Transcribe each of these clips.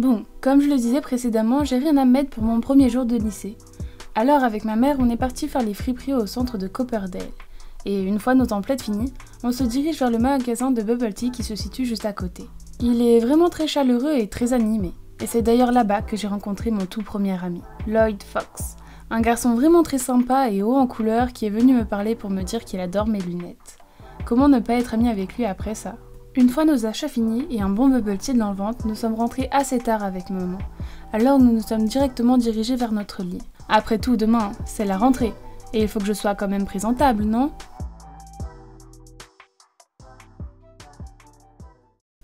Bon, comme je le disais précédemment, j'ai rien à me mettre pour mon premier jour de lycée. Alors avec ma mère, on est parti faire les friperies au centre de Copperdale. Et une fois nos emplettes finies, on se dirige vers le magasin de bubble tea qui se situe juste à côté. Il est vraiment très chaleureux et très animé. Et c'est d'ailleurs là-bas que j'ai rencontré mon tout premier ami, Lloyd Fox. Un garçon vraiment très sympa et haut en couleur qui est venu me parler pour me dire qu'il adore mes lunettes. Comment ne pas être ami avec lui après ça? Une fois nos achats finis et un bon bubble tea dans le ventre, nous sommes rentrés assez tard avec maman. Alors nous nous sommes directement dirigés vers notre lit. Après tout, demain, c'est la rentrée. Et il faut que je sois quand même présentable, non?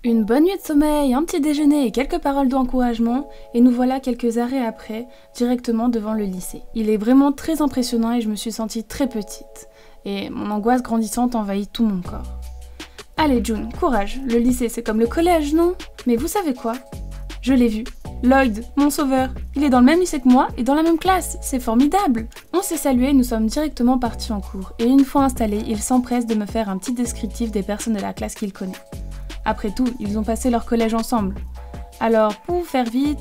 Une bonne nuit de sommeil, un petit déjeuner et quelques paroles d'encouragement, et nous voilà quelques arrêts après, directement devant le lycée. Il est vraiment très impressionnant et je me suis sentie très petite. Et mon angoisse grandissante envahit tout mon corps. Allez June, courage, le lycée c'est comme le collège, non? Mais vous savez quoi? Je l'ai vu. Lloyd, mon sauveur, il est dans le même lycée que moi et dans la même classe, c'est formidable! On s'est salué et nous sommes directement partis en cours, et une fois installé, il s'empresse de me faire un petit descriptif des personnes de la classe qu'il connaît. Après tout, ils ont passé leur collège ensemble. Alors, pour faire vite,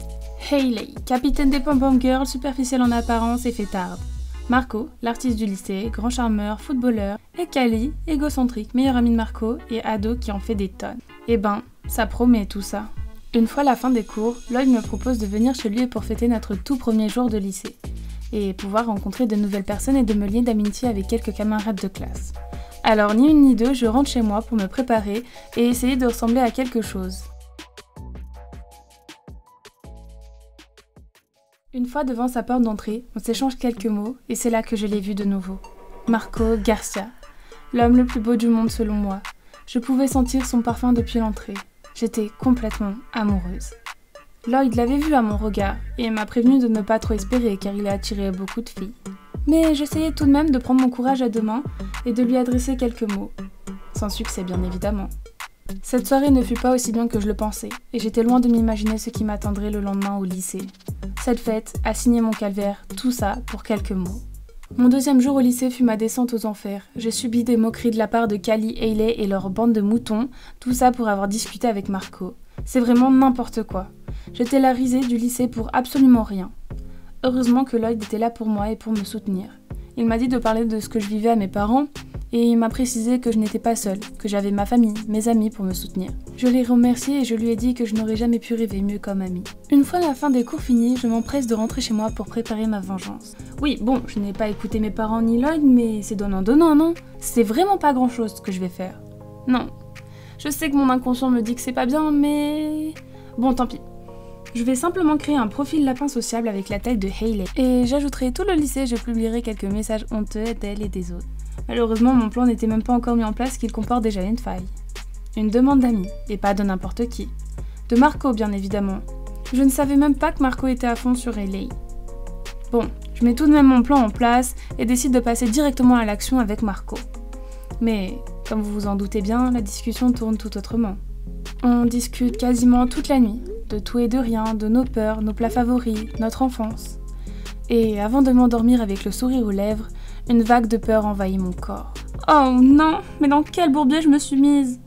Hayley, capitaine des pom-pom girls, superficielle en apparence et fêtarde. Marco, l'artiste du lycée, grand charmeur, footballeur, et Callie, égocentrique, meilleur ami de Marco et ado qui en fait des tonnes. Eh ben, ça promet tout ça. Une fois la fin des cours, Lloyd me propose de venir chez lui pour fêter notre tout premier jour de lycée, et pouvoir rencontrer de nouvelles personnes et de me lier d'amitié avec quelques camarades de classe. Alors ni une ni deux, je rentre chez moi pour me préparer et essayer de ressembler à quelque chose. Une fois devant sa porte d'entrée, on s'échange quelques mots et c'est là que je l'ai vu de nouveau. Marco Garcia, l'homme le plus beau du monde selon moi. Je pouvais sentir son parfum depuis l'entrée. J'étais complètement amoureuse. Lloyd l'avait vu à mon regard et m'a prévenu de ne pas trop espérer car il a attiré beaucoup de filles. Mais j'essayais tout de même de prendre mon courage à deux mains et de lui adresser quelques mots. Sans succès bien évidemment. Cette soirée ne fut pas aussi bien que je le pensais et j'étais loin de m'imaginer ce qui m'attendrait le lendemain au lycée. Cette fête a signé mon calvaire, tout ça pour quelques mots. Mon deuxième jour au lycée fut ma descente aux enfers. J'ai subi des moqueries de la part de Callie, Hayley et leur bande de moutons, tout ça pour avoir discuté avec Marco. C'est vraiment n'importe quoi. J'étais la risée du lycée pour absolument rien. Heureusement que Lloyd était là pour moi et pour me soutenir. Il m'a dit de parler de ce que je vivais à mes parents et il m'a précisé que je n'étais pas seule, que j'avais ma famille, mes amis pour me soutenir. Je l'ai remercié et je lui ai dit que je n'aurais jamais pu rêver mieux comme amie. Une fois la fin des cours finie, je m'empresse de rentrer chez moi pour préparer ma vengeance. Oui, bon, je n'ai pas écouté mes parents ni Lloyd, mais c'est donnant-donnant, non? C'est vraiment pas grand-chose ce que je vais faire. Non. Je sais que mon inconscient me dit que c'est pas bien, mais... Bon, tant pis. Je vais simplement créer un profil lapin sociable avec la tête de Hayley. Et j'ajouterai tout le lycée, je publierai quelques messages honteux d'elle et des autres. Malheureusement, mon plan n'était même pas encore mis en place qu'il comporte déjà une faille. Une demande d'amis, et pas de n'importe qui. De Marco, bien évidemment. Je ne savais même pas que Marco était à fond sur Hayley. Bon, je mets tout de même mon plan en place et décide de passer directement à l'action avec Marco. Mais, comme vous vous en doutez bien, la discussion tourne tout autrement. On discute quasiment toute la nuit, de tout et de rien, de nos peurs, nos plats favoris, notre enfance. Et avant de m'endormir avec le sourire aux lèvres, une vague de peur envahit mon corps. Oh non, mais dans quel bourbier je me suis mise?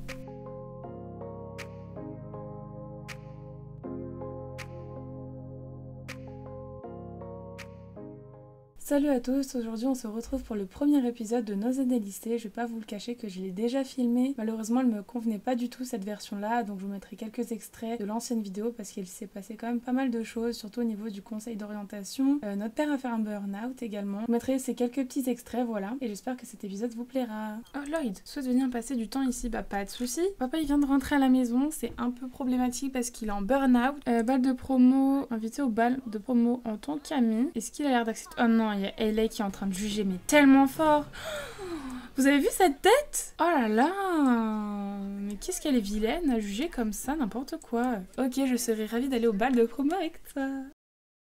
Salut à tous, aujourd'hui on se retrouve pour le premier épisode de Nos années lycée. Je vais pas vous le cacher que je l'ai déjà filmé. Malheureusement elle me convenait pas du tout cette version là, donc je vous mettrai quelques extraits de l'ancienne vidéo parce qu'il s'est passé quand même pas mal de choses, surtout au niveau du conseil d'orientation. Notre père a fait un burn-out également. Je vous mettrai ces quelques petits extraits, voilà, et j'espère que cet épisode vous plaira. Oh Lloyd, souhaite venir passer du temps ici? Bah pas de soucis. Papa il vient de rentrer à la maison, c'est un peu problématique parce qu'il est en burn-out. Bal de promo, invité au bal de promo en tant qu'ami. Est-ce qu'il a l'air d'accepter? Oh non, il y a Hayley qui est en train de juger mais tellement fort. Vous avez vu cette tête? Oh là là. Mais qu'est-ce qu'elle est vilaine à juger comme ça n'importe quoi. Ok, je serais ravie d'aller au bal de promo avec toi.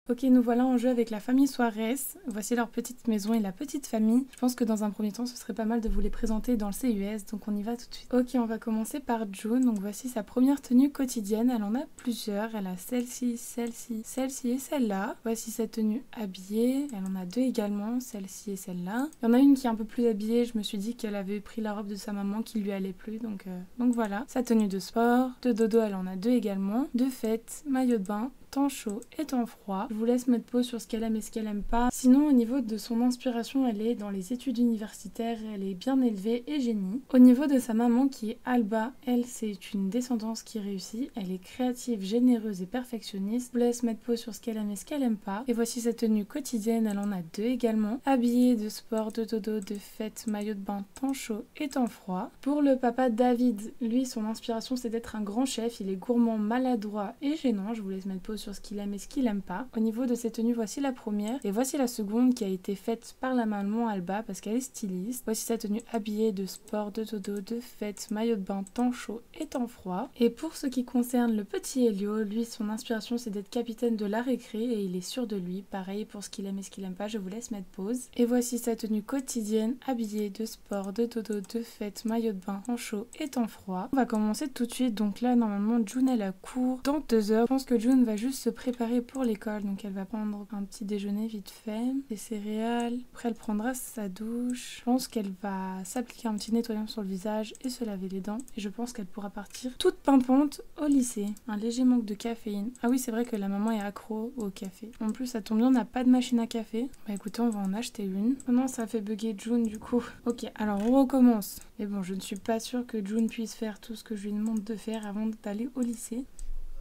Ok, nous voilà en jeu avec la famille Suarez. Voici leur petite maison et la petite famille. Je pense que dans un premier temps, ce serait pas mal de vous les présenter dans le CUS, donc on y va tout de suite. Ok, on va commencer par June. Donc voici sa première tenue quotidienne. Elle en a plusieurs. Elle a celle-ci, celle-ci, celle-ci et celle-là. Voici sa tenue habillée. Elle en a deux également, celle-ci et celle-là. Il y en a une qui est un peu plus habillée. Je me suis dit qu'elle avait pris la robe de sa maman qui lui allait plus, donc voilà. Sa tenue de sport, de dodo, elle en a deux également. De fête, maillot de bain, temps chaud et temps froid. Je vous laisse mettre pause sur ce qu'elle aime et ce qu'elle aime pas. Sinon, au niveau de son inspiration, elle est dans les études universitaires, elle est bien élevée et génie. Au niveau de sa maman qui est Alba, elle c'est une descendance qui réussit. Elle est créative, généreuse et perfectionniste. Je vous laisse mettre pause sur ce qu'elle aime et ce qu'elle aime pas. Et voici sa tenue quotidienne, elle en a deux également. Habillée de sport, de dodo, de fête, maillot de bain, temps chaud et temps froid. Pour le papa David, lui son inspiration c'est d'être un grand chef. Il est gourmand, maladroit et gênant. Je vous laisse mettre pause sur ce qu'il aime et ce qu'il aime pas. Au niveau de ses tenues, voici la première et voici la seconde qui a été faite par la maman Alba parce qu'elle est styliste. Voici sa tenue habillée de sport, de dodo, de fête, maillot de bain, temps chaud et temps froid. Et pour ce qui concerne le petit Elio, lui son inspiration c'est d'être capitaine de la récré et il est sûr de lui. Pareil pour ce qu'il aime et ce qu'il aime pas, je vous laisse mettre pause. Et voici sa tenue quotidienne habillée de sport, de dodo, de fête, maillot de bain, temps chaud et temps froid. On va commencer tout de suite. Donc là normalement June elle a cours dans 2 heures. Je pense que June va juste se préparer pour l'école, donc elle va prendre un petit déjeuner vite fait, des céréales, après elle prendra sa douche, je pense qu'elle va s'appliquer un petit nettoyant sur le visage et se laver les dents, et je pense qu'elle pourra partir toute pimpante au lycée. Un léger manque de caféine. Ah oui c'est vrai que la maman est accro au café. En plus ça tombe bien, on n'a pas de machine à café. Bah écoutez on va en acheter une. Oh non ça fait bugger June du coup. Ok alors on recommence. Mais bon je ne suis pas sûre que June puisse faire tout ce que je lui demande de faire avant d'aller au lycée.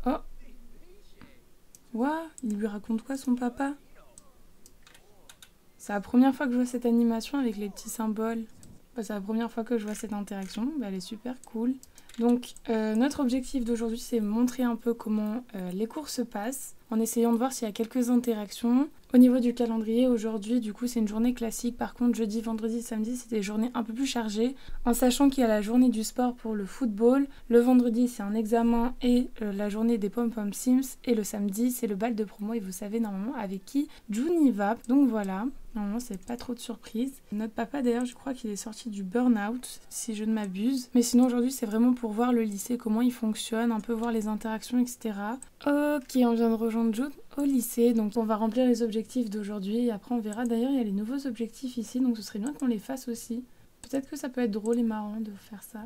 Oh Ouah, il lui raconte quoi son papa? C'est la première fois que je vois cette animation avec les petits symboles. C'est la première fois que je vois cette interaction, elle est super cool. Donc notre objectif d'aujourd'hui c'est montrer un peu comment les cours se passent en essayant de voir s'il y a quelques interactions. Au niveau du calendrier, aujourd'hui du coup c'est une journée classique, par contre jeudi, vendredi, samedi c'est des journées un peu plus chargées, en sachant qu'il y a la journée du sport pour le football, le vendredi c'est un examen et la journée des pom-pom Sims, et le samedi c'est le bal de promo et vous savez normalement avec qui June y va, donc voilà. Normalement c'est pas trop de surprise. Notre papa d'ailleurs je crois qu'il est sorti du burn-out si je ne m'abuse. Mais sinon aujourd'hui c'est vraiment pour voir le lycée, comment il fonctionne, un peu voir les interactions etc. Ok on vient de rejoindre June au lycée, donc on va remplir les objectifs d'aujourd'hui et après on verra. D'ailleurs il y a les nouveaux objectifs ici donc ce serait bien qu'on les fasse aussi. Peut-être que ça peut être drôle et marrant de faire ça.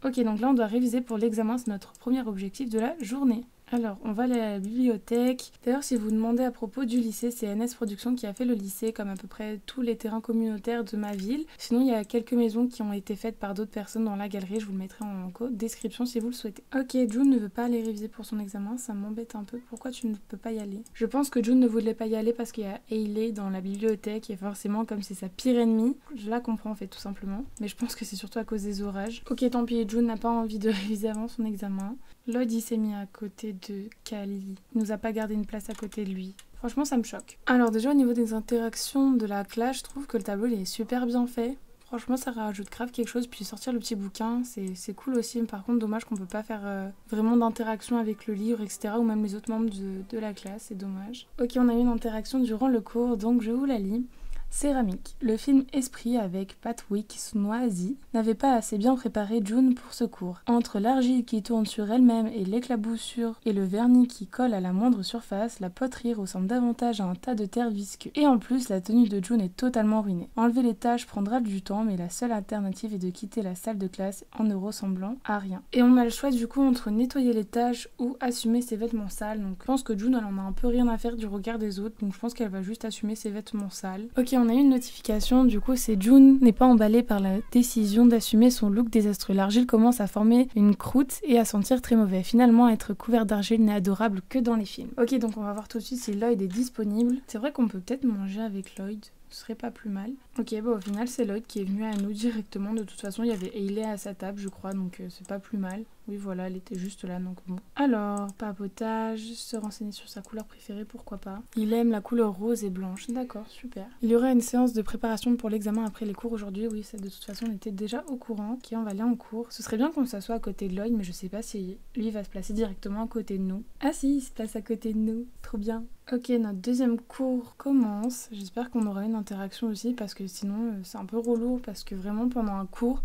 Ok donc là on doit réviser pour l'examen, c'est notre premier objectif de la journée. Alors, on va aller à la bibliothèque. D'ailleurs, si vous demandez à propos du lycée, c'est NS Productions qui a fait le lycée, comme à peu près tous les terrains communautaires de ma ville. Sinon, il y a quelques maisons qui ont été faites par d'autres personnes dans la galerie. Je vous le mettrai en description si vous le souhaitez. Ok, June ne veut pas aller réviser pour son examen. Ça m'embête un peu. Pourquoi tu ne peux pas y aller? Je pense que June ne voulait pas y aller parce qu'il y a Hailey dans la bibliothèque et forcément, comme c'est sa pire ennemie, je la comprends en fait, tout simplement. Mais je pense que c'est surtout à cause des orages. Ok, tant pis, June n'a pas envie de réviser avant son examen. Lloyd il s'est mis à côté de Kali. Il nous a pas gardé une place à côté de lui. Franchement ça me choque. Alors déjà au niveau des interactions de la classe, je trouve que le tableau il est super bien fait. Franchement ça rajoute grave quelque chose. Puis sortir le petit bouquin c'est cool aussi. Par contre dommage qu'on peut pas faire vraiment d'interaction avec le livre etc. Ou même les autres membres de la classe, c'est dommage. Ok on a eu une interaction durant le cours donc je vous la lis. Céramique. Le film Esprit avec Patrick Swayze n'avait pas assez bien préparé June pour ce cours. Entre l'argile qui tourne sur elle-même et l'éclaboussure et le vernis qui colle à la moindre surface, la poterie ressemble davantage à un tas de terre visqueux. Et en plus, la tenue de June est totalement ruinée. Enlever les taches prendra du temps, mais la seule alternative est de quitter la salle de classe en ne ressemblant à rien. Et on a le choix du coup entre nettoyer les taches ou assumer ses vêtements sales. Donc je pense que June elle en a un peu rien à faire du regard des autres, donc je pense qu'elle va juste assumer ses vêtements sales. Ok, on a eu une notification, du coup c'est June n'est pas emballée par la décision d'assumer son look désastreux. L'argile commence à former une croûte et à sentir très mauvais. Finalement, être couvert d'argile n'est adorable que dans les films. Ok, donc on va voir tout de suite si Lloyd est disponible. C'est vrai qu'on peut peut-être manger avec Lloyd. Ce serait pas plus mal. Ok, bon au final c'est Lloyd qui est venu à nous directement. De toute façon il y avait Hailey à sa table je crois, donc c'est pas plus mal. Oui voilà, elle était juste là donc bon. Alors, papotage, se renseigner sur sa couleur préférée, pourquoi pas. Il aime la couleur rose et blanche, d'accord, super. Il y aura une séance de préparation pour l'examen après les cours aujourd'hui, oui ça de toute façon on était déjà au courant. Ok, on va aller en cours. Ce serait bien qu'on s'assoie à côté de Lloyd mais je sais pas si lui va se placer directement à côté de nous. Ah si, il se place à côté de nous, trop bien. Ok, notre deuxième cours commence. J'espère qu'on aura une interaction aussi parce que sinon c'est un peu relou parce que vraiment pendant un cours,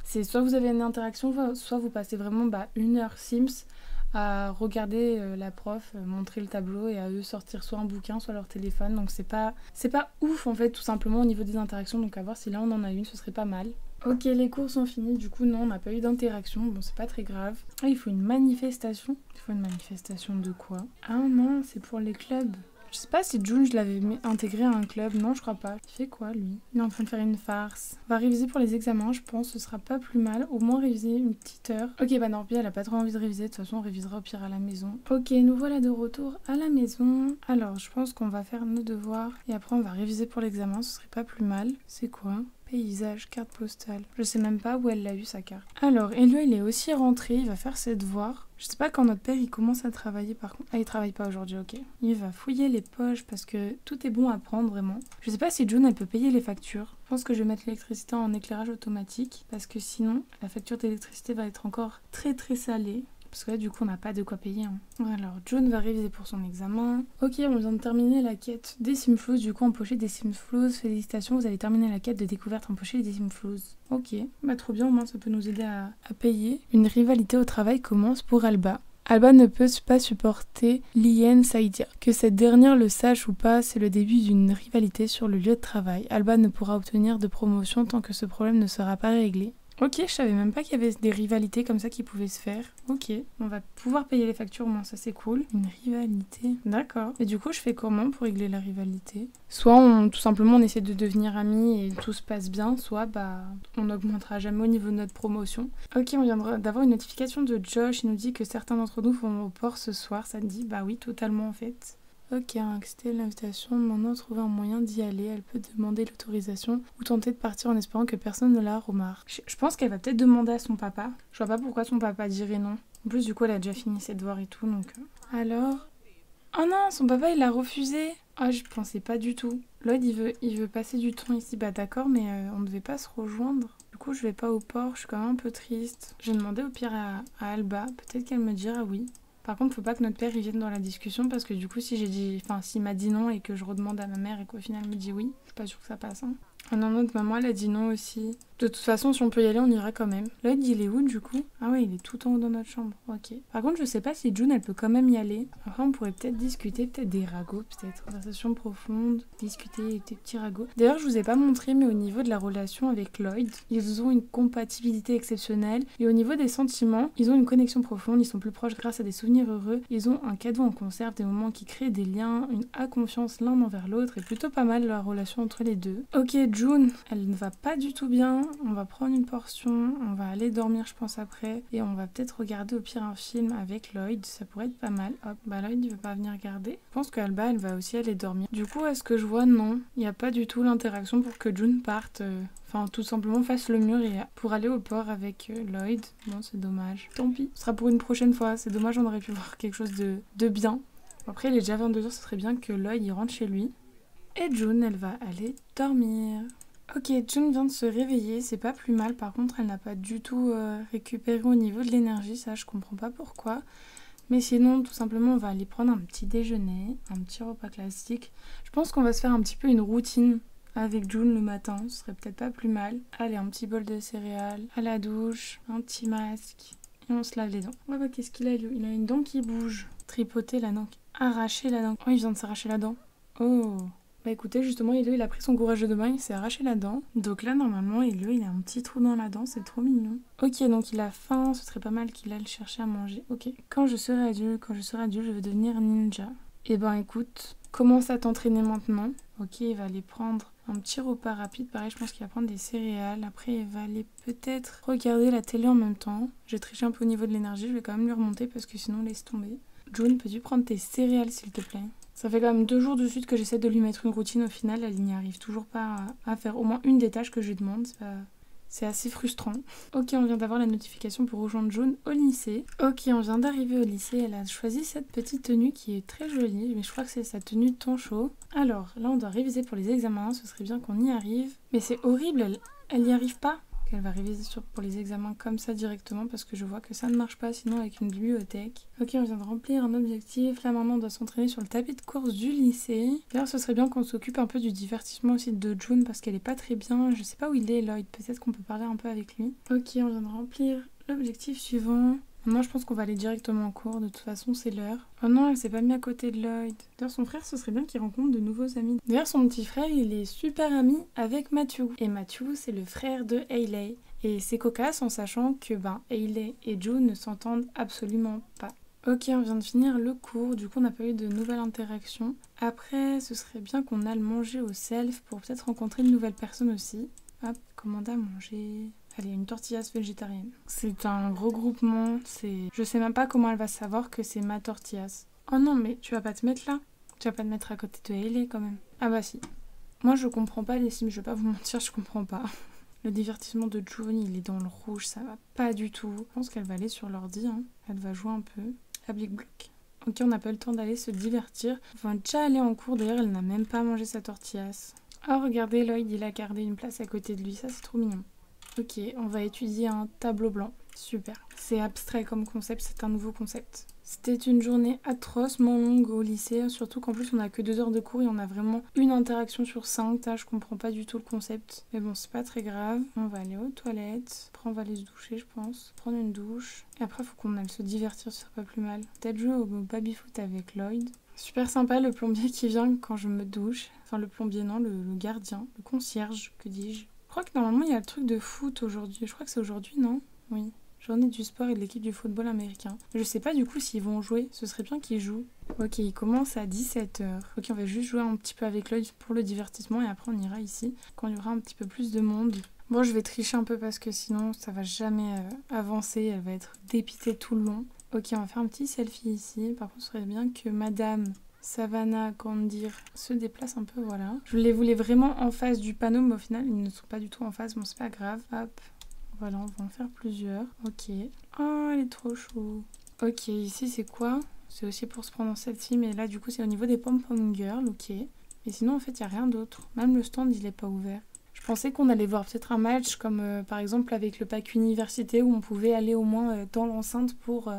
c'est soit vous avez une interaction, soit vous passez vraiment 1 heure Sims à regarder la prof montrer le tableau et à eux sortir soit un bouquin soit leur téléphone, donc c'est pas ouf en fait tout simplement au niveau des interactions, donc à voir si là on en a une, ce serait pas mal. Ok, les cours sont finis, du coup non, on n'a pas eu d'interaction, bon c'est pas très grave. Ah, il faut une manifestation. Il faut une manifestation de quoi? Ah non, c'est pour les clubs. Je sais pas si June, je l'avais intégré à un club. Non, je crois pas. Il fait quoi, lui? Il est en train de faire une farce. On va réviser pour les examens, je pense. Ce sera pas plus mal. Au moins réviser une petite heure. Ok, bah non, elle a pas trop envie de réviser. De toute façon, on révisera au pire à la maison. Ok, nous voilà de retour à la maison. Alors, je pense qu'on va faire nos devoirs. Et après, on va réviser pour l'examen. Ce serait pas plus mal. C'est quoi? Paysage, carte postale. Je sais même pas où elle l'a eu sa carte. Alors, Elio, il est aussi rentré, il va faire ses devoirs. Je sais pas quand notre père il commence à travailler par contre. Ah, il travaille pas aujourd'hui, ok. Il va fouiller les poches parce que tout est bon à prendre vraiment. Je sais pas si June elle peut payer les factures. Je pense que je vais mettre l'électricité en éclairage automatique parce que sinon la facture d'électricité va être encore très très salée. Parce que là, du coup, on n'a pas de quoi payer. Alors, June va réviser pour son examen. Ok, on vient de terminer la quête des Simflouz. Du coup, empocher des Simflouz. Félicitations, vous avez terminé la quête de découverte empocher des Simflouz. Ok, bah trop bien, au moins ça peut nous aider à payer. Une rivalité au travail commence pour Alba. Alba ne peut pas supporter Lien Saïdia. Que cette dernière le sache ou pas, c'est le début d'une rivalité sur le lieu de travail. Alba ne pourra obtenir de promotion tant que ce problème ne sera pas réglé. Ok, je savais même pas qu'il y avait des rivalités comme ça qui pouvaient se faire. Ok, on va pouvoir payer les factures, au moins ça c'est cool. Une rivalité, d'accord. Et du coup, je fais comment pour régler la rivalité? Soit tout simplement on essaie de devenir amis et tout se passe bien, soit on n'augmentera jamais au niveau de notre promotion. Ok, on vient d'avoir une notification de Josh, il nous dit que certains d'entre nous vont au port ce soir, ça me dit bah oui, totalement en fait. Ok, accepter l'invitation, maintenant trouver un moyen d'y aller, elle peut demander l'autorisation ou tenter de partir en espérant que personne ne la remarque. Je pense qu'elle va peut-être demander à son papa, je vois pas pourquoi son papa dirait non. En plus du coup elle a déjà fini ses devoirs et tout donc... Alors... Oh non, son papa il l'a refusé. Ah, je pensais pas du tout. Lloyd il veut passer du temps ici, bah d'accord mais on ne devait pas se rejoindre. Du coup je vais pas au port, je suis quand même un peu triste. J'ai demandé au pire à Alba, peut-être qu'elle me dira oui. Par contre, faut pas que notre père y vienne dans la discussion parce que du coup, s'il m'a dit non et que je redemande à ma mère et qu'au final elle me dit oui, je suis pas sûre que ça passe. Hein. Ah non, notre maman elle a dit non aussi. De toute façon, si on peut y aller, on ira quand même. Lloyd, il est où du coup? Ah ouais, il est tout en haut dans notre chambre. Ok. Par contre, je sais pas si June elle peut quand même y aller. Après, on pourrait peut-être discuter, peut-être des ragots, peut-être. Conversation profonde, discuter des petits ragots. D'ailleurs, je vous ai pas montré, mais au niveau de la relation avec Lloyd, ils ont une compatibilité exceptionnelle. Et au niveau des sentiments, ils ont une connexion profonde, ils sont plus proches grâce à des souvenirs heureux. Ils ont un cadeau en conserve, des moments qui créent des liens, une confiance l'un envers l'autre. Et plutôt pas mal la relation entre les deux. Ok, June, elle ne va pas du tout bien. On va prendre une portion, on va aller dormir je pense après et on va peut-être regarder au pire un film avec Lloyd, ça pourrait être pas mal. Hop, bah Lloyd il veut pas venir regarder. Je pense qu'Alba elle va aussi aller dormir. Du coup est-ce que je vois non, il n'y a pas du tout l'interaction pour que June parte, enfin tout simplement fasse le mur et pour aller au port avec Lloyd. Bon c'est dommage, tant pis, ce sera pour une prochaine fois, c'est dommage on aurait pu voir quelque chose de bien. Après il est déjà 22h, ce serait bien que Lloyd il rentre chez lui. Et June elle va aller dormir. Ok, June vient de se réveiller, c'est pas plus mal, par contre elle n'a pas du tout récupéré au niveau de l'énergie, ça je comprends pas pourquoi. Mais sinon, tout simplement, on va aller prendre un petit déjeuner, un petit repas classique. Je pense qu'on va se faire un petit peu une routine avec June le matin, ce serait peut-être pas plus mal. Allez, un petit bol de céréales, à la douche, un petit masque, et on se lave les dents. Ouais, bah qu'est-ce qu'il a, lui? Il a une dent qui bouge. Tripoter la dent, arracher la dent. Oh, il vient de s'arracher la dent. Oh. Bah écoutez, justement, Elio, il a pris son courage de bain, il s'est arraché la dent. Donc là, normalement, Elio, il a un petit trou dans la dent, c'est trop mignon. Ok, donc il a faim, ce serait pas mal qu'il aille chercher à manger. Ok, quand je serai adulte, je vais devenir ninja. Et ben écoute, commence à t'entraîner maintenant. Ok, il va aller prendre un petit repas rapide. Pareil, je pense qu'il va prendre des céréales. Après, il va aller peut-être regarder la télé en même temps. J'ai triché un peu au niveau de l'énergie, je vais quand même lui remonter parce que sinon, laisse tomber. June, peux-tu prendre tes céréales, s'il te plaît? Ça fait quand même 2 jours de suite que j'essaie de lui mettre une routine. Au final, elle n'y arrive toujours pas à faire au moins une des tâches que je lui demande. C'est assez frustrant. Ok, on vient d'avoir la notification pour rejoindre June au lycée. Ok, on vient d'arriver au lycée. Elle a choisi cette petite tenue qui est très jolie. Mais je crois que c'est sa tenue de Tancho. Alors, là, on doit réviser pour les examens. Ce serait bien qu'on y arrive. Mais c'est horrible, elle n'y arrive pas. qu'elle va réviser pour les examens comme ça directement parce que je vois que ça ne marche pas sinon avec une bibliothèque. Ok, on vient de remplir un objectif. Là maintenant on doit s'entraîner sur le tapis de course du lycée. D'ailleurs ce serait bien qu'on s'occupe un peu du divertissement aussi de June parce qu'elle est pas très bien. Je sais pas où il est Lloyd, peut-être qu'on peut parler un peu avec lui. Ok, on vient de remplir l'objectif suivant. Maintenant, je pense qu'on va aller directement en cours. De toute façon, c'est l'heure. Oh non, elle s'est pas mise à côté de Lloyd. D'ailleurs, son frère, ce serait bien qu'il rencontre de nouveaux amis. D'ailleurs, son petit frère, il est super ami avec Matthew. Et Matthew, c'est le frère de Hailey. Et c'est cocasse en sachant que Hailey et June ne s'entendent absolument pas. Ok, on vient de finir le cours. Du coup, on n'a pas eu de nouvelles interactions. Après, ce serait bien qu'on aille manger au self pour peut-être rencontrer de nouvelles personnes aussi. Hop, commander à manger. Allez, une tortillas végétarienne. C'est un regroupement, Je sais même pas comment elle va savoir que c'est ma tortillas. Oh non, mais tu vas pas te mettre là? Tu vas pas te mettre à côté de Hailey quand même? Ah bah si. Moi je comprends pas les sims, je vais pas vous mentir, je comprends pas. Le divertissement de June, il est dans le rouge, ça va pas du tout. Je pense qu'elle va aller sur l'ordi, hein. Elle va jouer un peu à Big Block. Ok, on n'a pas eu le temps d'aller se divertir. On va déjà aller en cours, d'ailleurs elle n'a même pas mangé sa tortillas. Oh regardez, Lloyd, il a gardé une place à côté de lui, ça c'est trop mignon. Ok, on va étudier un tableau blanc. Super. C'est abstrait comme concept, c'est un nouveau concept. C'était une journée atrocement longue au lycée, surtout qu'en plus on a que 2 heures de cours et on a vraiment une interaction sur 5. Je comprends pas du tout le concept. Mais bon, c'est pas très grave. On va aller aux toilettes. Après on va aller se doucher, je pense. Prendre une douche. Et après faut qu'on aille se divertir, ce serait pas plus mal. Peut-être jouer au baby-foot avec Lloyd. Super sympa le plombier qui vient quand je me douche. Enfin le plombier non, le gardien, le concierge, que dis-je. Je crois que normalement il y a le truc de foot aujourd'hui. Je crois que c'est aujourd'hui, non? Oui. Journée du sport et de l'équipe du football américain. Je sais pas du coup s'ils vont jouer. Ce serait bien qu'ils jouent. Ok, il commence à 17h. Ok, on va juste jouer un petit peu avec Lloyd pour le divertissement et après on ira ici quand il y aura un petit peu plus de monde. Bon, je vais tricher un peu parce que sinon ça va jamais avancer. Elle va être dépitée tout le long. Ok, on va faire un petit selfie ici. Par contre, ce serait bien que Madame Savannah Grandir se déplace un peu, voilà. Je les voulais vraiment en face du panneau, mais au final, ils ne sont pas du tout en face. Bon, c'est pas grave. Hop. Voilà, on va en faire plusieurs. Ok. Oh, elle est trop chou. Ok, ici, c'est quoi? C'est aussi pour se prendre en selfie, mais là, du coup, c'est au niveau des pom-pom girls. Ok. Mais sinon, en fait, il n'y a rien d'autre. Même le stand, il n'est pas ouvert. Je pensais qu'on allait voir peut-être un match, comme par exemple avec le pack université, où on pouvait aller au moins dans l'enceinte pour...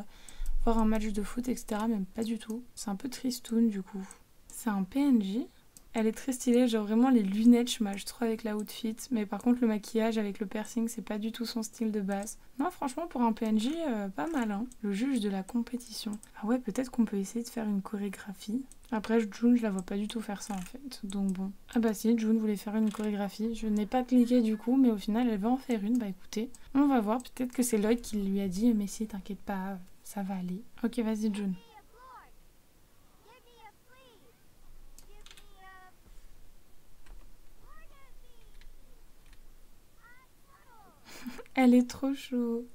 voir un match de foot, etc. Même pas du tout. C'est un peu tristoun du coup. C'est un PNJ. Elle est très stylée, genre vraiment les lunettes, je match trop avec la outfit. Mais par contre le maquillage avec le piercing, c'est pas du tout son style de base. Non franchement pour un PNJ, pas mal hein. Le juge de la compétition. Ah ouais, peut-être qu'on peut essayer de faire une chorégraphie. Après June, je la vois pas du tout faire ça en fait. Donc bon. Ah bah si, June voulait faire une chorégraphie. Je n'ai pas cliqué du coup, mais au final elle va en faire une. Bah écoutez, on va voir. Peut-être que c'est Lloyd qui lui a dit, mais si t'inquiète pas. Ça va aller. Ok, vas-y, June. Elle est trop chou.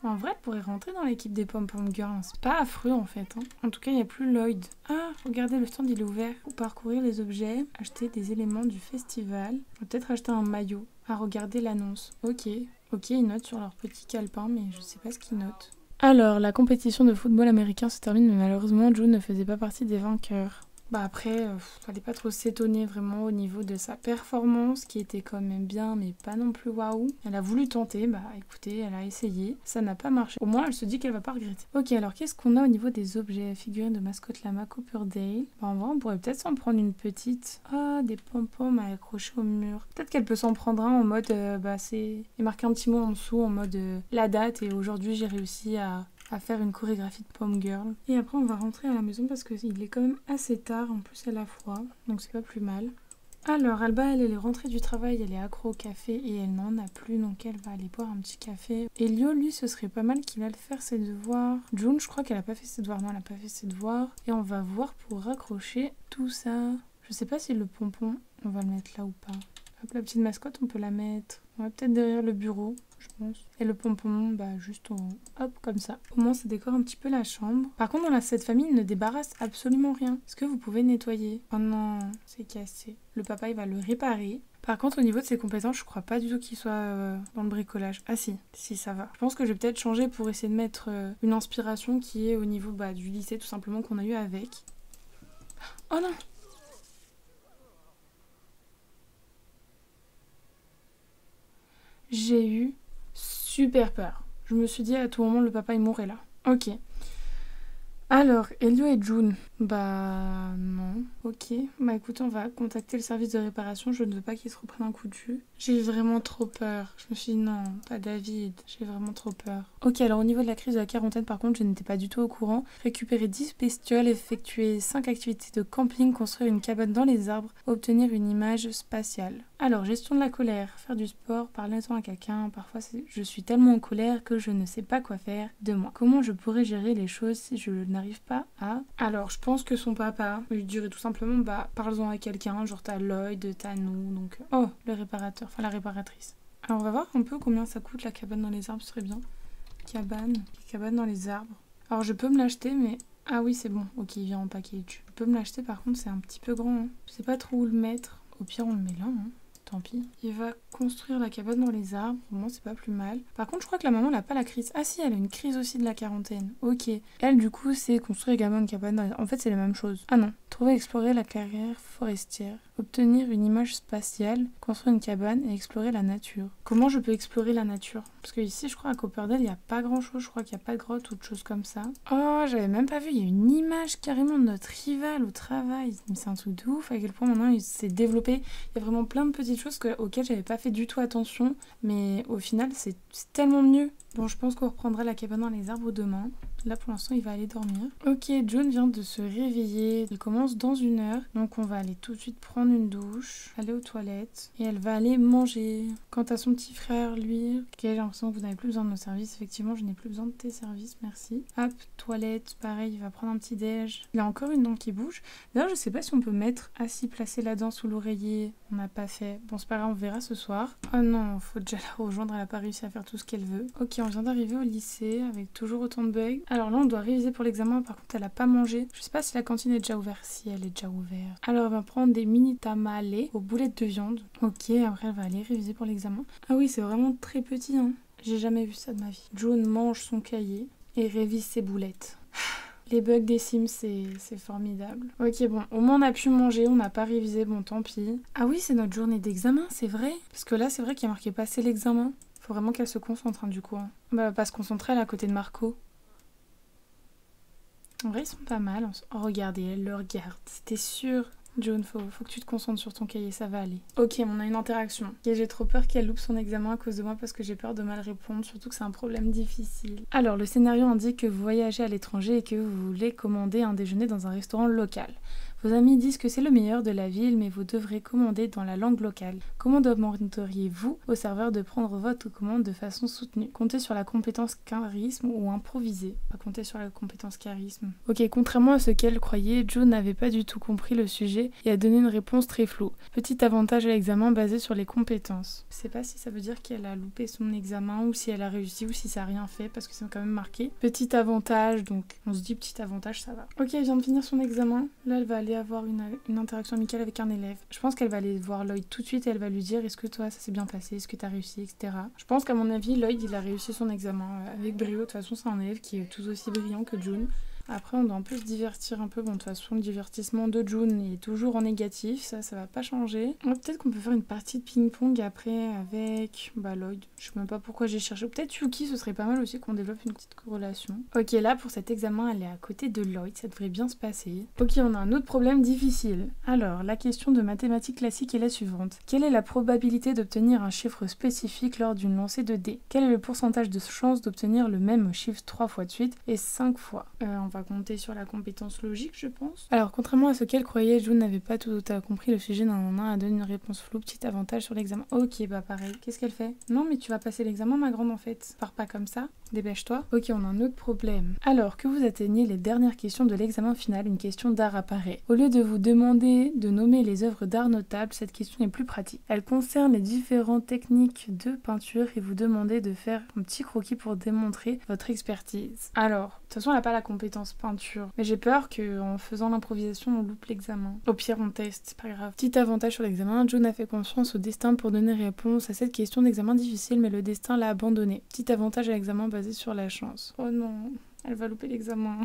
En vrai, elle pourrait rentrer dans l'équipe des Pom-Pom Girls. C'est pas affreux, en fait. Hein. En tout cas, il n'y a plus Lloyd. Ah, regardez, le stand, il est ouvert. Pour parcourir les objets, acheter des éléments du festival. Peut-être acheter un maillot. Ah, regardez l'annonce. Ok. Ok, ils notent sur leur petit calepin, mais je sais pas ce qu'ils notent. Alors, la compétition de football américain se termine, mais malheureusement, June ne faisait pas partie des vainqueurs. Bah après, fallait pas trop s'étonner vraiment au niveau de sa performance, qui était quand même bien, mais pas non plus waouh. Elle a voulu tenter, bah écoutez, elle a essayé, ça n'a pas marché. Au moins, elle se dit qu'elle va pas regretter. Ok, alors qu'est-ce qu'on a au niveau des objets? Figurines de mascotte Lama Cooperdale. Bah en vrai, on pourrait peut-être s'en prendre une petite. Ah, des pom-poms à accrocher au mur. Peut-être qu'elle peut s'en prendre un en mode, c'est... Il marque un petit mot en dessous, en mode la date, et aujourd'hui j'ai réussi à faire une chorégraphie de Pom Girl. Et après on va rentrer à la maison parce qu'il est quand même assez tard, en plus elle a froid, donc c'est pas plus mal. Alors Alba, elle est rentrée du travail, elle est accro au café et elle n'en a plus, donc elle va aller boire un petit café. Elio, lui, ce serait pas mal qu'il aille faire ses devoirs. June, je crois qu'elle a pas fait ses devoirs, non, elle a pas fait ses devoirs. Et on va voir pour raccrocher tout ça. Je sais pas si le pompon, on va le mettre là ou pas. Hop, la petite mascotte, on peut la mettre. On va peut-être derrière le bureau, je pense. Et le pompon, bah juste hop, comme ça. Au moins, ça décore un petit peu la chambre. Par contre, dans cette famille, il ne débarrasse absolument rien. Est-ce que vous pouvez nettoyer? Oh non, c'est cassé. Le papa, il va le réparer. Par contre, au niveau de ses compétences, je crois pas du tout qu'il soit dans le bricolage. Ah si, si, ça va. Je pense que je vais peut-être changer pour essayer de mettre une inspiration qui est au niveau du lycée, tout simplement, qu'on a eu avec. Oh non! J'ai eu super peur. Je me suis dit à tout moment le papa il mourrait là. Ok. Alors, Elio et June. Bah non. Ok. Bah écoutez, on va contacter le service de réparation. Je ne veux pas qu'ils se reprennent un coup de jus. J'ai vraiment trop peur. Je me suis dit non, pas David. J'ai vraiment trop peur. Ok, alors au niveau de la crise de la quarantaine, par contre, je n'étais pas du tout au courant. Récupérer 10 bestioles, effectuer 5 activités de camping, construire une cabane dans les arbres, obtenir une image spatiale. Alors, gestion de la colère, faire du sport, parler-en à quelqu'un. Parfois, je suis tellement en colère que je ne sais pas quoi faire de moi. Comment je pourrais gérer les choses si je n'arrive pas à... Alors, je pense que son papa lui dirait tout simplement, bah, parle-en à quelqu'un, genre t'as Lloyd, t'as nous, donc... Oh, le réparateur, enfin la réparatrice. Alors, on va voir un peu combien ça coûte la cabane dans les arbres, ce serait bien. Cabane dans les arbres. Alors, je peux me l'acheter, mais... Ah oui, c'est bon, ok, il vient en package. Je peux me l'acheter, par contre, c'est un petit peu grand. Hein. Je sais pas trop où le mettre. Au pire, on le met là, hein. Tant pis. Il va construire la cabane dans les arbres. Au moins, c'est pas plus mal. Par contre, je crois que la maman n'a pas la crise. Ah si, elle a une crise aussi de la quarantaine. Ok. Elle, du coup, c'est construire également une cabane dans les arbres. En fait, c'est la même chose. Ah non. Trouver et explorer la carrière forestière. Obtenir une image spatiale. Construire une cabane et explorer la nature. Comment je peux explorer la nature? Parce que ici, je crois, à Copperdale, il n'y a pas grand-chose. Je crois qu'il n'y a pas de grotte ou de choses comme ça. Oh, j'avais même pas vu. Il y a une image carrément de notre rival au travail. Mais c'est un truc de ouf à quel point maintenant il s'est développé. Il y a vraiment plein de petites choses auxquelles j'avais pas fait du tout attention. Mais au final, c'est tellement mieux. Bon, je pense qu'on reprendra la cabane dans les arbres demain. Là, pour l'instant, il va aller dormir. Ok, John vient de se réveiller. Il commence dans 1 heure. Donc, on va aller tout de suite prendre une douche, aller aux toilettes. Et elle va aller manger. Quant à son petit frère, lui... Ok, j'ai l'impression que vous n'avez plus besoin de nos services. Effectivement, je n'ai plus besoin de tes services, merci. Hop, toilette, pareil, il va prendre un petit déj. Il a encore une dent qui bouge. D'ailleurs, je sais pas si on peut mettre assis, placer la dent sous l'oreiller. On n'a pas fait. Bon, c'est pas grave, on verra ce soir. Oh non, faut déjà la rejoindre. Elle a pas réussi à faire tout ce qu'elle veut. Ok, on vient d'arriver au lycée avec toujours autant de bugs. Alors là, on doit réviser pour l'examen. Par contre, elle a pas mangé. Je sais pas si la cantine est déjà ouverte. Si elle est déjà ouverte. Alors, elle va prendre des mini tamales aux boulettes de viande. Ok, après, elle va aller réviser pour l'examen. Ah oui, c'est vraiment très petit, hein. J'ai jamais vu ça de ma vie. John mange son cahier et révise ses boulettes. Les bugs des Sims, c'est formidable. Ok, bon, au moins on a pu manger, on n'a pas révisé, bon, tant pis. Ah oui, c'est notre journée d'examen, c'est vrai. Parce que là, c'est vrai qu'il y a marqué passer l'examen. Faut vraiment qu'elle se concentre, hein, du coup. Hein. Bah, elle va pas se concentrer, elle est à côté de Marco. En vrai, ils sont pas mal. Oh, regardez, elle le regarde. C'était sûr. John, faut que tu te concentres sur ton cahier, ça va aller. Ok, on a une interaction. Et j'ai trop peur qu'elle loupe son examen à cause de moi parce que j'ai peur de mal répondre, surtout que c'est un problème difficile. Alors, le scénario indique que vous voyagez à l'étranger et que vous voulez commander un déjeuner dans un restaurant local. Vos amis disent que c'est le meilleur de la ville, mais vous devrez commander dans la langue locale. Comment demanderiez-vous au serveur de prendre votre commande de façon soutenue? Comptez sur la compétence charisme ou improviser? Pas compter sur la compétence charisme. Ok, contrairement à ce qu'elle croyait, Joe n'avait pas du tout compris le sujet et a donné une réponse très floue. Petit avantage à l'examen basé sur les compétences. Je sais pas si ça veut dire qu'elle a loupé son examen ou si elle a réussi ou si ça a rien fait parce que c'est quand même marqué. Petit avantage, donc on se dit petit avantage, ça va. Ok, elle vient de finir son examen. Là, elle va aller avoir une interaction amicale avec un élève. Je pense qu'elle va aller voir Lloyd tout de suite et elle va lui dire est-ce que toi ça s'est bien passé, est-ce que t'as réussi, etc. Je pense qu'à mon avis, Lloyd il a réussi son examen avec brio. De toute façon, c'est un élève qui est tout aussi brillant que June. Après, on doit un peu se divertir un peu. Bon, de toute façon, le divertissement de June est toujours en négatif. Ça va pas changer. Peut-être qu'on peut faire une partie de ping-pong après avec Lloyd. Je sais même pas pourquoi j'ai cherché. Peut-être Yuki, ce serait pas mal aussi qu'on développe une petite corrélation. Ok, là, pour cet examen, elle est à côté de Lloyd. Ça devrait bien se passer. Ok, on a un autre problème difficile. Alors, la question de mathématiques classiques est la suivante. Quelle est la probabilité d'obtenir un chiffre spécifique lors d'une lancée de dés? Quel est le pourcentage de chance d'obtenir le même chiffre 3 fois de suite et 5 fois? On va compter sur la compétence logique, je pense. Alors, contrairement à ce qu'elle croyait, June n'avait pas tout à compris le sujet d'un a donné une réponse floue, petit avantage sur l'examen. Ok, bah pareil. Qu'est-ce qu'elle fait? Non, mais tu vas passer l'examen, ma grande, en fait. Pars pas comme ça. Dépêche-toi. Ok, on a un autre problème. Alors que vous atteignez les dernières questions de l'examen final, une question d'art apparaît. Au lieu de vous demander de nommer les œuvres d'art notables, cette question est plus pratique. Elle concerne les différentes techniques de peinture et vous demandez de faire un petit croquis pour démontrer votre expertise. Alors, de toute façon, elle n'a pas la compétence peinture. Mais j'ai peur qu'en faisant l'improvisation, on loupe l'examen. Au pire, on teste, c'est pas grave. Petit avantage sur l'examen, June a fait confiance au destin pour donner réponse à cette question d'examen difficile, mais le destin l'a abandonné. Petit avantage à l'examen basé sur la chance. Oh non. Elle va louper l'examen.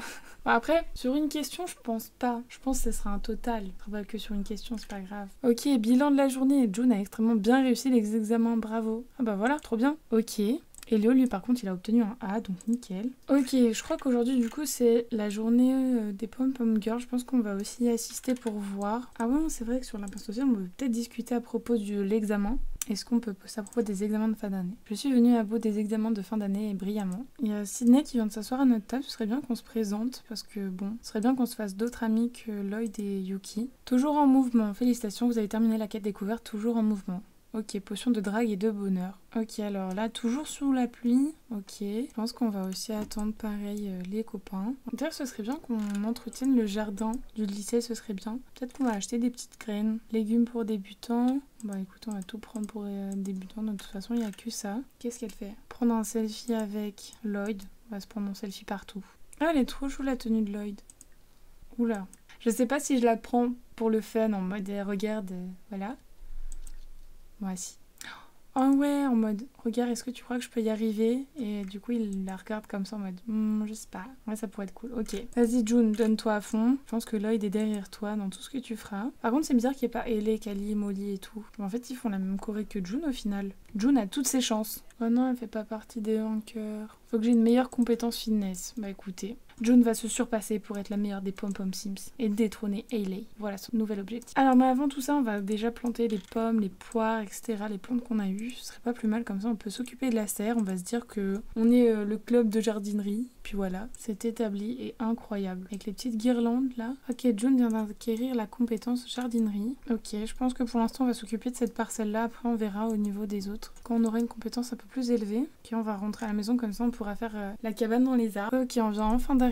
Bon, après, sur une question, je pense pas. Je pense que ce sera un total. Pas que sur une question, c'est pas grave. Ok, bilan de la journée. June a extrêmement bien réussi les examens, bravo. Ah bah voilà, trop bien. Ok. Et Léo, lui, par contre, il a obtenu un A, donc nickel. Ok, je crois qu'aujourd'hui, du coup, c'est la journée des pom-pom girls. Je pense qu'on va aussi y assister pour voir. Ah ouais, c'est vrai que sur l'impasse sociale, on peut peut-être discuter à propos de l'examen. Est-ce qu'on peut poster à propos des examens de fin d'année? Je suis venue à bout des examens de fin d'année et brillamment. Il y a Sydney qui vient de s'asseoir à notre table. Ce serait bien qu'on se présente parce que bon, ce serait bien qu'on se fasse d'autres amis que Lloyd et Yuki. Toujours en mouvement. Félicitations, vous avez terminé la quête découverte. Toujours en mouvement. Ok, potion de drague et de bonheur. Ok, alors là, toujours sous la pluie. Ok, je pense qu'on va aussi attendre pareil les copains. D'ailleurs, ce serait bien qu'on entretienne le jardin du lycée, ce serait bien. Peut-être qu'on va acheter des petites graines. Légumes pour débutants. Bah écoute, on va tout prendre pour débutants. De toute façon, il n'y a que ça. Qu'est-ce qu'elle fait? Prendre un selfie avec Lloyd. On va se prendre un selfie partout. Ah, elle est trop chou la tenue de Lloyd. Oula. Je sais pas si je la prends pour le fun, en mode regarde, voilà. Moi si. Oh ouais, en mode, regarde, est-ce que tu crois que je peux y arriver? Et du coup, il la regarde comme ça en mode, je sais pas. Ouais, ça pourrait être cool. Ok. Vas-y, June, donne-toi à fond. Je pense que Lloyd est derrière toi dans tout ce que tu feras. Par contre, c'est bizarre qu'il n'y ait pas Ellie, Kali, Molly et tout. En fait, ils font la même choré que June au final. June a toutes ses chances. Oh non, elle fait pas partie des rankers. Faut que j'ai une meilleure compétence fitness. Bah écoutez. June va se surpasser pour être la meilleure des pom-pom Sims et détrôner Hailey. Voilà son nouvel objectif. Alors mais avant tout ça, on va déjà planter les pommes, les poires, etc. Les plantes qu'on a eues. Ce serait pas plus mal comme ça, on peut s'occuper de la serre. On va se dire que on est le club de jardinerie. Puis voilà, c'est établi et incroyable. Avec les petites guirlandes là. Ok, June vient d'acquérir la compétence jardinerie. Ok, je pense que pour l'instant on va s'occuper de cette parcelle là. Après on verra au niveau des autres. Quand on aura une compétence un peu plus élevée. Ok, on va rentrer à la maison comme ça on pourra faire la cabane dans les arbres. Ok, on vient enfin d'arriver.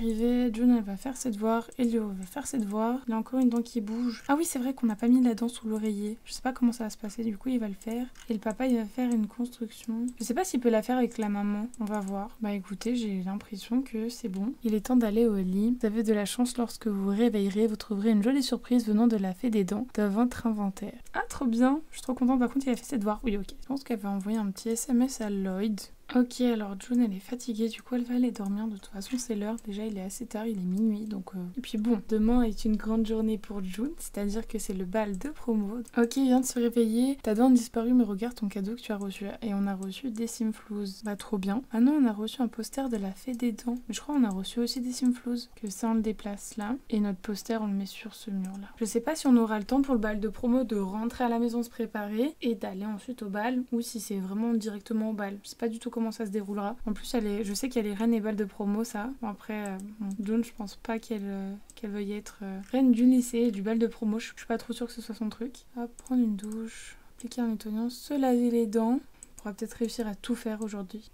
June elle va faire ses devoirs, Elio va faire ses devoirs. Il y a encore une dent qui bouge. Ah oui c'est vrai qu'on n'a pas mis la dent sous l'oreiller. Je sais pas comment ça va se passer, du coup il va le faire. Et le papa il va faire une construction. Je sais pas s'il peut la faire avec la maman, on va voir. Bah écoutez, j'ai l'impression que c'est bon. Il est temps d'aller au lit. Vous avez de la chance, lorsque vous vous réveillerez, vous trouverez une jolie surprise venant de la fée des dents dans votre inventaire. Ah trop bien, je suis trop contente. Par contre il a fait ses devoirs. Oui ok. Je pense qu'elle va envoyer un petit SMS à Lloyd. Ok, alors June elle est fatiguée, du coup elle va aller dormir. De toute façon c'est l'heure, déjà il est assez tard, il est minuit donc... Et puis bon, demain est une grande journée pour June, c'est-à-dire que c'est le bal de promo. Ok, il vient de se réveiller, ta dent a disparu mais regarde ton cadeau que tu as reçu. Et on a reçu des Simflouz, bah trop bien. Ah non, on a reçu un poster de la fée des dents, mais je crois qu'on a reçu aussi des Simflouz. Que ça on le déplace là, et notre poster on le met sur ce mur là. Je sais pas si on aura le temps pour le bal de promo de rentrer à la maison se préparer et d'aller ensuite au bal, ou si c'est vraiment directement au bal. Je sais pas du tout comment ça se déroulera. En plus, je sais qu'il y a les reines et balles de promo, ça. Bon, après, June, je pense pas qu'elle veuille être reine du lycée et du bal de promo. Je suis pas trop sûre que ce soit son truc. Hop, prendre une douche, appliquer un nettoyant, se laver les dents. On pourra peut-être réussir à tout faire aujourd'hui.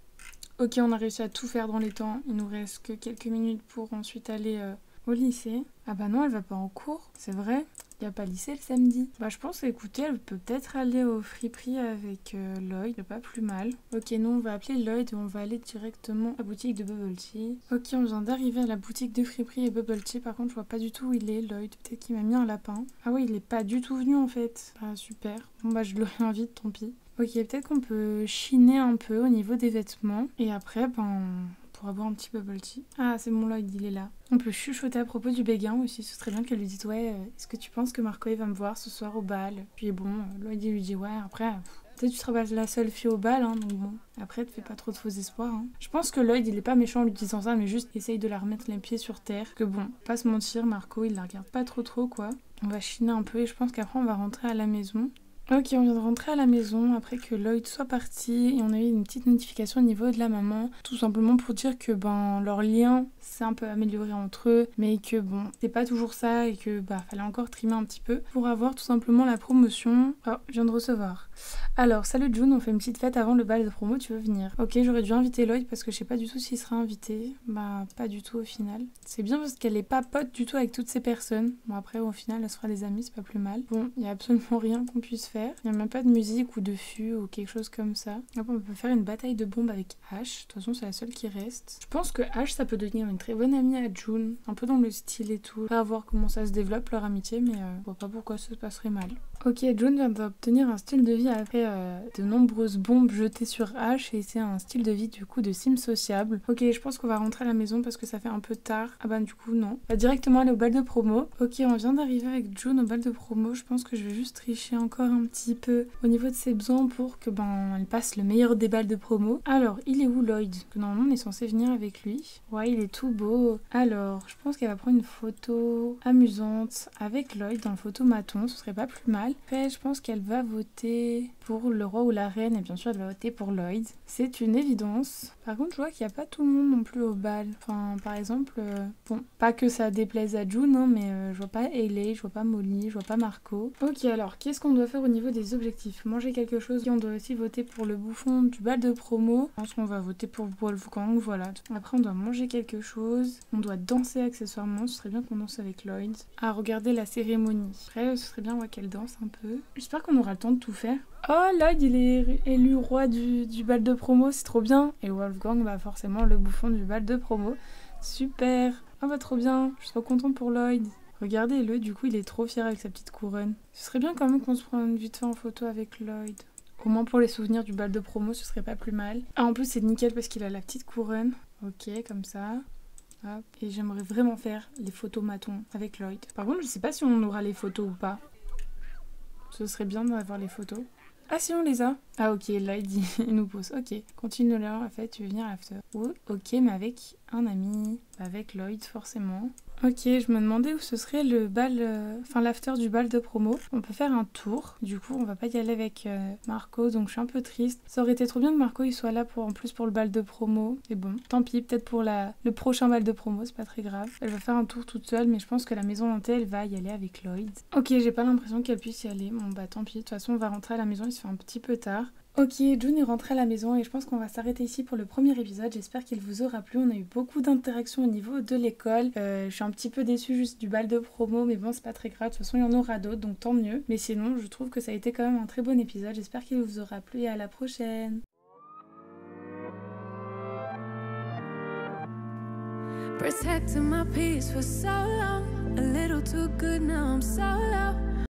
Ok, on a réussi à tout faire dans les temps. Il nous reste que quelques minutes pour ensuite aller au lycée. Ah bah non, elle va pas en cours, c'est vrai. Il n'y a pas lycée le samedi. Bah je pense, écoutez, elle peut peut-être aller au friperie avec Lloyd, c'est pas plus mal. Ok, nous on va appeler Lloyd et on va aller directement à la boutique de Bubble Tea. Ok, on vient d'arriver à la boutique de friperie et Bubble Tea. Par contre, je vois pas du tout où il est, Lloyd. Peut-être qu'il m'a mis un lapin. Ah oui, il est pas du tout venu en fait. Bah super. Bon bah je le réinvite, tant pis. Ok, peut-être qu'on peut chiner un peu au niveau des vêtements. Et après, ben... pour boire un petit bubble tea. Ah, c'est bon, Lloyd, il est là. On peut chuchoter à propos du béguin aussi. Ce serait bien qu'elle lui dise ouais, est-ce que tu penses que Marco va me voir ce soir au bal? Puis bon, Lloyd il lui dit ouais, après, peut-être tu seras pas la seule fille au bal, hein, donc bon. Après, te fais pas trop de faux espoirs. Hein. Je pense que Lloyd, il est pas méchant en lui disant ça, mais juste essaye de la remettre les pieds sur terre. Que bon, pas se mentir, Marco, il la regarde pas trop, quoi. On va chiner un peu et je pense qu'après, on va rentrer à la maison. Ok, on vient de rentrer à la maison après que Lloyd soit parti et on a eu une petite notification au niveau de la maman, tout simplement pour dire que ben leur lien s'est un peu amélioré entre eux, mais que bon, c'est pas toujours ça et que bah fallait encore trimer un petit peu pour avoir tout simplement la promotion. Oh, je viens de recevoir. Alors, salut June, on fait une petite fête avant le bal de promo, tu veux venir? Ok, j'aurais dû inviter Lloyd parce que je sais pas du tout s'il sera invité. Bah, pas du tout au final. C'est bien parce qu'elle est pas pote du tout avec toutes ces personnes. Bon, après, au final, elle se fera des amis, c'est pas plus mal. Bon, il y a absolument rien qu'on puisse faire. faire. Il n'y a même pas de musique ou de fût ou quelque chose comme ça. Hop, on peut faire une bataille de bombes avec Ash. De toute façon, c'est la seule qui reste. Je pense que Ash, ça peut devenir une très bonne amie à June. Un peu dans le style et tout. On va voir comment ça se développe leur amitié, mais je vois pas pourquoi ça se passerait mal. Ok, June vient d'obtenir un style de vie après de nombreuses bombes jetées sur Ash et c'est un style de vie du coup de sim sociable. Ok, je pense qu'on va rentrer à la maison parce que ça fait un peu tard. Ah bah du coup non. On va directement aller au bal de promo. Ok, on vient d'arriver avec June au bal de promo. Je pense que je vais juste tricher encore un petit peu au niveau de ses besoins pour que elle passe le meilleur des balles de promo. Alors, il est où Lloyd? Que normalement on est censé venir avec lui. Ouais, il est tout beau. Alors, je pense qu'elle va prendre une photo amusante avec Lloyd dans le photomaton. Ce serait pas plus mal. Après, je pense qu'elle va voter pour le roi ou la reine et bien sûr elle va voter pour Lloyd. C'est une évidence. Par contre, je vois qu'il n'y a pas tout le monde non plus au bal. Enfin, par exemple, bon, pas que ça déplaise à June, hein, mais je vois pas Hailey, je vois pas Molly, je vois pas Marco. Ok, alors, qu'est-ce qu'on doit faire au niveau des objectifs? Manger quelque chose. Et on doit aussi voter pour le bouffon du bal de promo. Je pense qu'on va voter pour Wolfgang, voilà. Après, on doit manger quelque chose. On doit danser accessoirement. Ce serait bien qu'on danse avec Lloyd. À regarder la cérémonie. Après, ce serait bien qu'elle danse un peu. J'espère qu'on aura le temps de tout faire. Oh, Lloyd, il est élu roi du bal de promo, c'est trop bien. Et Wolfgang, bah forcément le bouffon du bal de promo. Super. Ah bah trop bien, je suis trop contente pour Lloyd. Regardez-le, du coup il est trop fier avec sa petite couronne. Ce serait bien quand même qu'on se prenne vite fait en photo avec Lloyd. Au moins pour les souvenirs du bal de promo, ce serait pas plus mal. Ah, en plus c'est nickel parce qu'il a la petite couronne. Ok, comme ça. Hop. Et j'aimerais vraiment faire les photos matons avec Lloyd. Par contre, je sais pas si on aura les photos ou pas. Ce serait bien d'avoir les photos. Ah si, on les a. Ah ok, là il nous pose. Ok, continue leur en fait, tu veux venir à l'after. Oh, ok, mais avec un ami, avec Lloyd forcément. Ok, je me demandais où ce serait le bal, enfin l'after du bal de promo. On peut faire un tour. Du coup, on va pas y aller avec Marco, donc je suis un peu triste. Ça aurait été trop bien que Marco il soit là en plus pour le bal de promo. Mais bon, tant pis, peut-être pour le prochain bal de promo, c'est pas très grave. Elle va faire un tour toute seule, mais je pense que la maison hantée, elle va y aller avec Lloyd. Ok, j'ai pas l'impression qu'elle puisse y aller. Bon bah tant pis, de toute façon on va rentrer à la maison, il se fait un petit peu tard. Ok, June est rentrée à la maison et je pense qu'on va s'arrêter ici pour le premier épisode. J'espère qu'il vous aura plu. On a eu beaucoup d'interactions au niveau de l'école. Je suis un petit peu déçue juste du bal de promo, mais bon, c'est pas très grave. De toute façon, il y en aura d'autres, donc tant mieux. Mais sinon, je trouve que ça a été quand même un très bon épisode. J'espère qu'il vous aura plu et à la prochaine. Protecting my peace for so long, a little too good now I'm so low.